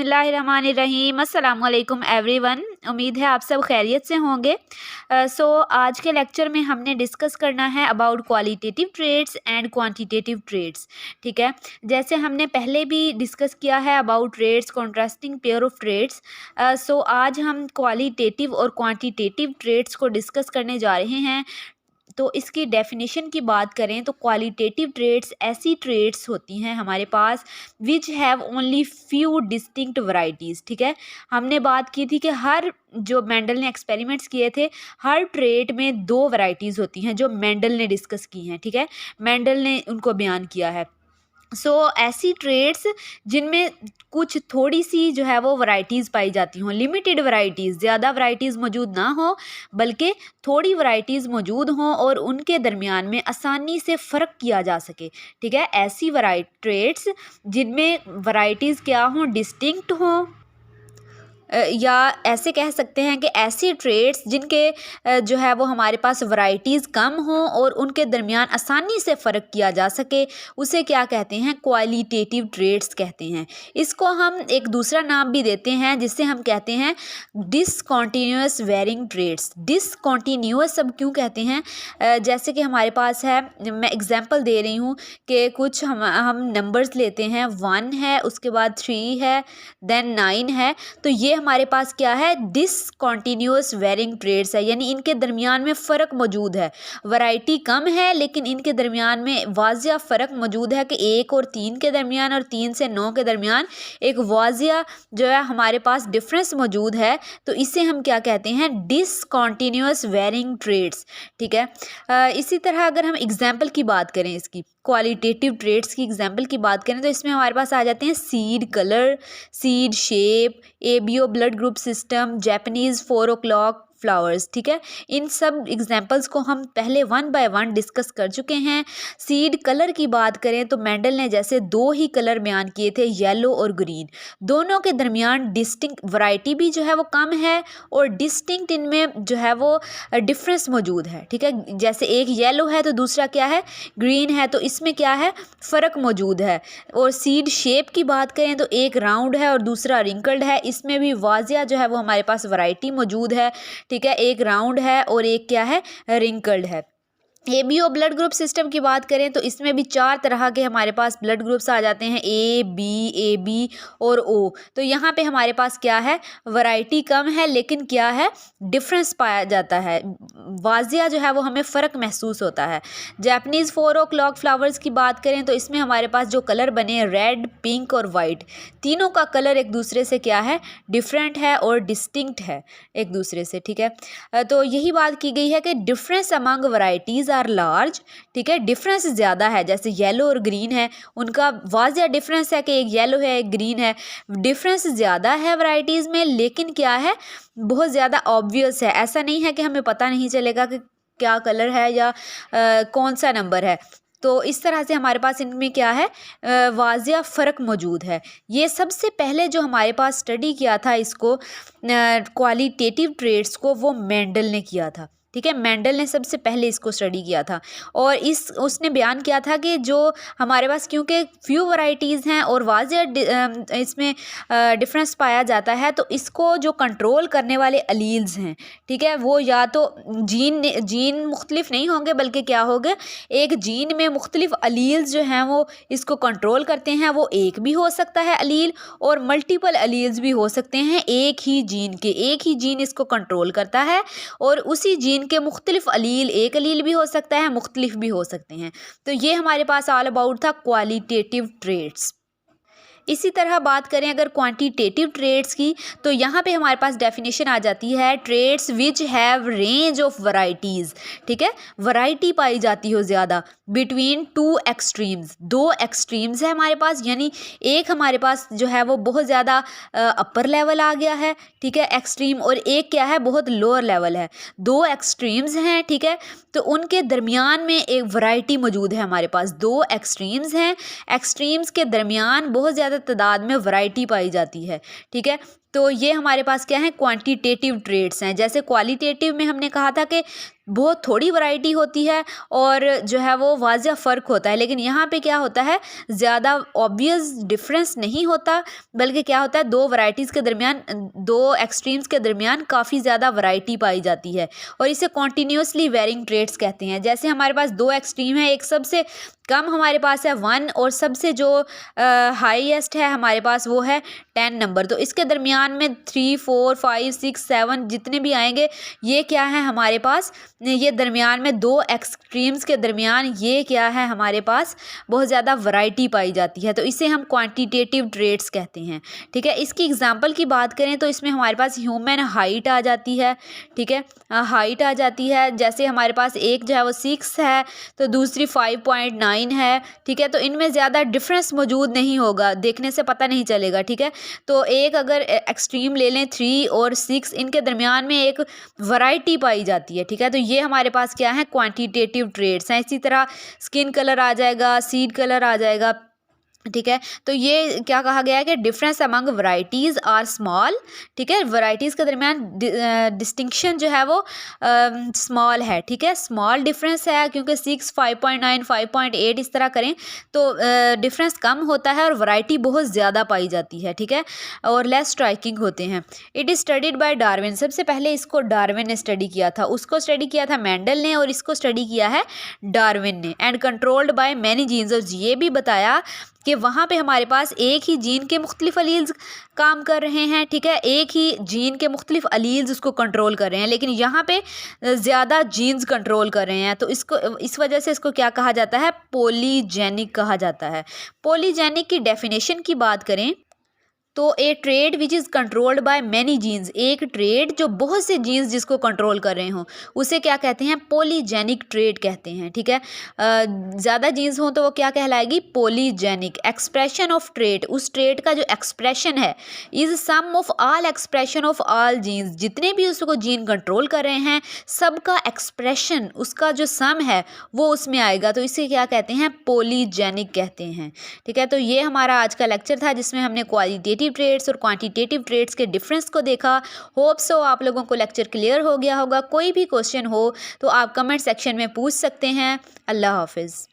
बिस्मिल्लाहिर्रहमानिर्रहीम। अस्सलाम वालेकुम एवरीवन। उम्मीद है आप सब खैरियत से होंगे। आज के लेक्चर में हमने डिस्कस करना है about qualitative traits and quantitative traits. ठीक है, जैसे हमने पहले भी डिस्कस किया है about traits, contrasting pair of traits. आज हम क्वालिटेटिव और क्वांटिटेटिव ट्रेड्स को डिस्कस करने जा रहे हैं। तो इसकी डेफिनेशन की बात करें तो क्वालिटेटिव ट्रेड्स ऐसी ट्रेड्स होती हैं हमारे पास which have only few distinct varieties. ठीक है, हमने बात की थी कि हर जो मेंडल ने एक्सपेरिमेंट्स किए थे हर ट्रेड में दो वैरायटीज़ होती हैं जो मेंडल ने डिस्कस की हैं। ठीक है, मेंडल ने उनको बयान किया है। ऐसी ट्रेड्स जिनमें कुछ थोड़ी सी जो है वो वैरायटीज़ पाई जाती हों, लिमिटेड वैरायटीज़, ज़्यादा वैरायटीज़ मौजूद ना हो बल्कि थोड़ी वैरायटीज़ मौजूद हों और उनके दरमियान में आसानी से फ़र्क किया जा सके। ठीक है, ऐसी ट्रेड्स जिनमें वैरायटीज़ क्या हों, डिस्टिंक्ट हों, या ऐसे कह सकते हैं कि ऐसी ट्रेड्स जिनके जो है वो हमारे पास वैरायटीज़ कम हों और उनके दरमियान आसानी से फ़र्क किया जा सके, उसे क्या कहते हैं, क्वालिटेटिव ट्रेड्स कहते हैं। इसको हम एक दूसरा नाम भी देते हैं जिससे हम कहते हैं डिसकॉन्टीन्यूअस वेरिंग ट्रेड्स। डिसकॉन्टीन्यूअस अब क्यों कहते हैं, जैसे कि हमारे पास है, मैं एग्जांपल दे रही हूँ कि कुछ हम नंबर्स लेते हैं, 1 है, उसके बाद 3 है, देन 9 है। तो ये हमारे पास क्या है, डिसकॉन्टीन्यूअस वेरिंग ट्रेड्स है, यानी इनके दरमियान में फ़र्क मौजूद है। वैरायटी कम है लेकिन इनके दरमियान में वाजिया फ़र्क मौजूद है कि 1 और 3 के दरमियान और 3 से 9 के दरमियान एक वाजिया जो है हमारे पास डिफरेंस मौजूद है। तो इसे हम क्या कहते हैं, डिसकॉन्टीन्यूअस वेरिंग ट्रेड्स। ठीक है, इसी तरह अगर हम एग्जाम्पल की बात करें, इसकी क्वालिटेटिव ट्रेड्स की एग्जाम्पल की बात करें तो इसमें हमारे पास आ जाते हैं seed colour, seed shape, ABO blood group system, Japanese 4 o'clock flowers. ठीक है, इन सब एग्जाम्पल्स को हम पहले 1 by 1 डिस्कस कर चुके हैं। सीड कलर की बात करें तो मेंडल ने जैसे 2 ही कलर बयान किए थे, येलो और ग्रीन। दोनों के दरमियान डिस्टिंक्ट वैरायटी भी जो है वो कम है और डिस्टिंक्ट इनमें जो है वो डिफरेंस मौजूद है। ठीक है, जैसे एक येलो है तो दूसरा क्या है, ग्रीन है, तो इसमें क्या है, फ़र्क मौजूद है। और सीड शेप की बात करें तो एक राउंड है और दूसरा रिंकल्ड है, इसमें भी वाजिया जो है वो हमारे पास वैरायटी मौजूद है। ठीक है, एक राउंड है और एक क्या है, रिंकल्ड है। एबीओ ब्लड ग्रुप सिस्टम की बात करें तो इसमें भी 4 तरह के हमारे पास ब्लड ग्रुप्स आ जाते हैं, ए बी और ओ। तो यहाँ पे हमारे पास क्या है, वैरायटी कम है लेकिन क्या है, डिफरेंस पाया जाता है, वाजिया जो है वो हमें फ़र्क महसूस होता है। जापानीज़ 4 o'clock फ्लावर्स की बात करें तो इसमें हमारे पास जो कलर बने, रेड, पिंक और वाइट, तीनों का कलर एक दूसरे से क्या है, डिफरेंट है और डिस्टिंक्ट है एक दूसरे से। ठीक है, तो यही बात की गई है कि difference among varieties are large. ठीक है, डिफरेंस ज़्यादा है, जैसे येलो और ग्रीन है, उनका वाजिया डिफरेंस है कि एक येलो है एक ग्रीन है, डिफरेंस ज़्यादा है वैरायटीज़ में, लेकिन क्या है, बहुत ज़्यादा ऑब्वियस है। ऐसा नहीं है कि हमें पता नहीं चलेगा कि क्या कलर है या कौन सा नंबर है। तो इस तरह से हमारे पास इनमें क्या है, वाजिया फ़र्क मौजूद है। ये सबसे पहले जो हमारे पास स्टडी किया था इसको, क्वालिटेटिव ट्रेड्स को, वो मेंडल ने किया था। ठीक है, मेंडल ने सबसे पहले इसको स्टडी किया था और उसने बयान किया था कि जो हमारे पास क्योंकि फ्यू वैरायटीज़ हैं और वाजिया इसमें डिफरेंस पाया जाता है, तो इसको जो कंट्रोल करने वाले अलील्स हैं, ठीक है, वो या तो जीन मुख्तलिफ नहीं होंगे बल्कि क्या होगा, एक जीन में मुख्तलिफ अलील्स जो हैं वो इसको कंट्रोल करते हैं। वो एक भी हो सकता है अलील और मल्टीपल अलील्स भी हो सकते हैं, एक ही जीन इसको कंट्रोल करता है और उसी जीन के मुख्तलिफ अलील, एक अलील भी हो सकता है, मुख्तलिफ भी हो सकते हैं। तो ये हमारे पास ऑल अबाउट था क्वालिटेटिव ट्रेड्स। इसी तरह बात करें अगर क्वांटिटेटिव ट्रेड्स की तो यहाँ पे हमारे पास डेफिनेशन आ जाती है, traits which have range of varieties. ठीक है, वैरायटी पाई जाती हो ज़्यादा, बिटवीन 2 एक्सट्रीम्स, 2 एक्सट्रीम्स है हमारे पास, यानी एक हमारे पास जो है वो बहुत ज़्यादा अपर लेवल आ गया है, ठीक है, एक्सट्रीम, और एक क्या है, बहुत लोअर लेवल है। 2 एक्सट्रीम्स हैं, ठीक है, तो उनके दरमियान में एक वैरायटी मौजूद है हमारे पास। 2 एक्सट्रीम्स हैं, एक्सट्रीम्स के दरमियान बहुत ज़्यादा तादाद में वैरायटी पाई जाती है। ठीक है, तो ये हमारे पास क्या है, क्वांटिटेटिव ट्रेड्स हैं। जैसे क्वालिटेटिव में हमने कहा था कि बहुत थोड़ी वैरायटी होती है और जो है वो वाज़ह फ़र्क होता है। लेकिन यहाँ पे क्या होता है, ज़्यादा ऑब्वियस डिफरेंस नहीं होता, बल्कि क्या होता है, दो वैराइटीज़ के दरमियान, दो एक्सट्रीम्स के दरमियान काफ़ी ज़्यादा वैरायटी पाई जाती है और इसे कॉन्टीन्यूसली वेरिंग ट्रेड्स कहते हैं। जैसे हमारे पास दो एक्सट्रीम है, एक सबसे कम हमारे पास है 1 और सबसे जो हाईएस्ट है हमारे पास वो है 10 नंबर। तो इसके दरमियान में 3, 4, 5, 6, 7 जितने भी आएंगे, ये क्या है हमारे पास, ये दरमियान में दो एक्सट्रीम्स के दरमियान ये क्या है हमारे पास, बहुत ज़्यादा वैरायटी पाई जाती है। तो इसे हम क्वांटिटेटिव ट्रेड्स कहते हैं। ठीक है, इसकी एग्जांपल की बात करें तो इसमें हमारे पास ह्यूमन हाइट आ जाती है। ठीक है, हाइट आ जाती है। जैसे हमारे पास एक जो है वो 6 है तो दूसरी 5.9 है। ठीक है, तो इनमें ज़्यादा डिफरेंस मौजूद नहीं होगा, देखने से पता नहीं चलेगा। ठीक है, तो एक अगर एक्सट्रीम ले लें 3 और 6, इनके दरमियान में एक वैरायटी पाई जाती है। ठीक है, तो ये हमारे पास क्या है, क्वांटिटेटिव ट्रेड्स हैं। इसी तरह स्किन कलर आ जाएगा, सीड कलर आ जाएगा। ठीक है, तो ये क्या कहा गया है कि difference among varieties are small. ठीक है, वैरायटीज़ के दरमियान डिस्टिंक्शन जो है वो स्मॉल है। ठीक है, स्मॉल डिफरेंस है क्योंकि 6, 5.9, 5.8 इस तरह करें तो डिफरेंस कम होता है और वैरायटी बहुत ज़्यादा पाई जाती है। ठीक है, और लेस स्ट्राइकिंग होते हैं। It is studied by Darwin. सबसे पहले इसको डार्विन ने स्टडी किया था, उसको स्टडी किया था मेंडल ने और इसको स्टडी किया है डार्विन ने। And controlled by many genes, और ये भी बताया कि वहाँ पे हमारे पास एक ही जीन के मुख्तलिफ अलील्स काम कर रहे हैं। ठीक है, एक ही जीन के मुख्तलिफ अलील्स उसको कंट्रोल कर रहे हैं, लेकिन यहाँ पे ज़्यादा जीन्स कंट्रोल कर रहे हैं। तो इसको, इस वजह से इसको क्या कहा जाता है, पॉलीजेनिक कहा जाता है। पॉलीजेनिक की डेफिनेशन की बात करें तो a trait which is controlled by many genes, एक ट्रेड जो बहुत से जीन्स जिसको कंट्रोल कर रहे हों उसे क्या कहते हैं, पॉलीजेनिक ट्रेड कहते हैं। ठीक है, ज़्यादा जीन्स हों तो वो क्या कहलाएगी, पॉलीजेनिक। एक्सप्रेशन ऑफ ट्रेड, उस ट्रेड का जो एक्सप्रेशन है, is sum of all expression of all genes, जितने भी उसको जीन कंट्रोल कर रहे हैं सबका एक्सप्रेशन, उसका जो सम है वो उसमें आएगा, तो इसे क्या कहते हैं, पॉलीजेनिक कहते हैं। ठीक है, तो ये हमारा आज का लेक्चर था जिसमें हमने क्वालिटेटिव ट्रेड्स और क्वांटिटेटिव ट्रेड्स के डिफरेंस को देखा। होप सो आप लोगों को लेक्चर क्लियर हो गया होगा। कोई भी क्वेश्चन हो तो आप कमेंट सेक्शन में पूछ सकते हैं। अल्लाह हाफिज़।